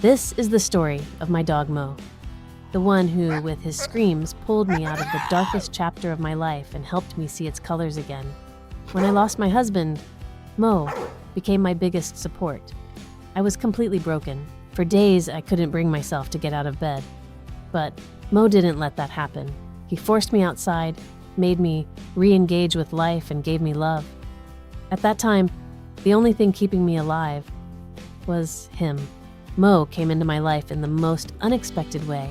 This is the story of my dog Mo, the one who, with his screams, pulled me out of the darkest chapter of my life and helped me see its colors again. When I lost my husband, Mo became my biggest support. I was completely broken. For days, I couldn't bring myself to get out of bed. But Mo didn't let that happen. He forced me outside, made me re-engage with life, and gave me love. At that time, the only thing keeping me alive was him. Mo came into my life in the most unexpected way.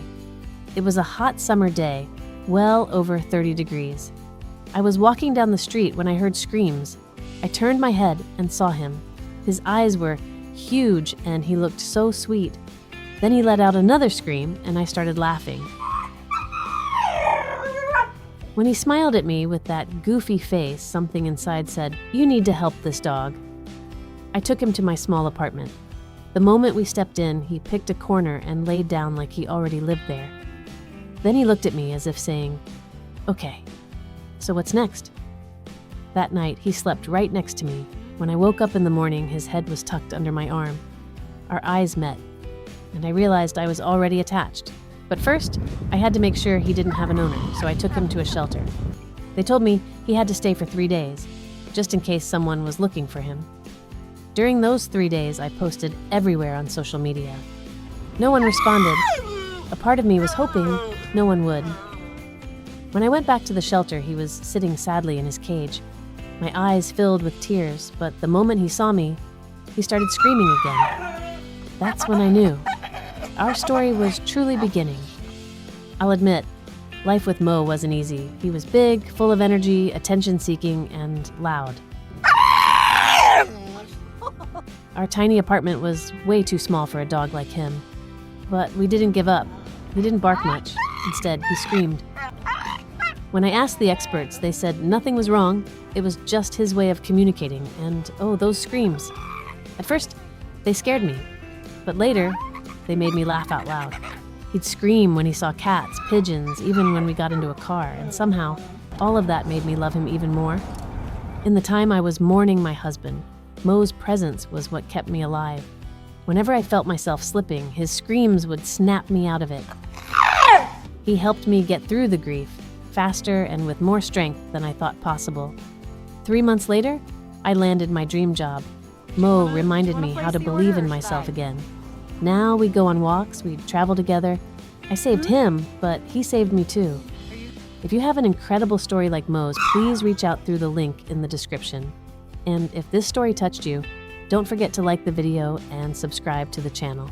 It was a hot summer day, well over 30 degrees. I was walking down the street when I heard screams. I turned my head and saw him. His eyes were huge and he looked so sweet. Then he let out another scream and I started laughing. When he smiled at me with that goofy face, something inside said, "You need to help this dog." I took him to my small apartment. The moment we stepped in, he picked a corner and laid down like he already lived there. Then he looked at me as if saying, "Okay, so what's next?" That night, he slept right next to me. When I woke up in the morning, his head was tucked under my arm. Our eyes met, and I realized I was already attached. But first, I had to make sure he didn't have an owner, so I took him to a shelter. They told me he had to stay for 3 days, just in case someone was looking for him. During those 3 days, I posted everywhere on social media. No one responded. A part of me was hoping no one would. When I went back to the shelter, he was sitting sadly in his cage. My eyes filled with tears, but the moment he saw me, he started screaming again. That's when I knew. Our story was truly beginning. I'll admit, life with Mo wasn't easy. He was big, full of energy, attention-seeking, and loud. Our tiny apartment was way too small for a dog like him. But we didn't give up. He didn't bark much. Instead, he screamed. When I asked the experts, they said nothing was wrong. It was just his way of communicating, and oh, those screams. At first, they scared me, but later, they made me laugh out loud. He'd scream when he saw cats, pigeons, even when we got into a car, and somehow, all of that made me love him even more. In the time I was mourning my husband, Mo's presence was what kept me alive. Whenever I felt myself slipping, his screams would snap me out of it. He helped me get through the grief, faster and with more strength than I thought possible. 3 months later, I landed my dream job. Mo reminded me how to believe in myself again. Now we go on walks, we travel together. I saved him, but he saved me too. If you have an incredible story like Mo's, please reach out through the link in the description. And if this story touched you, don't forget to like the video and subscribe to the channel.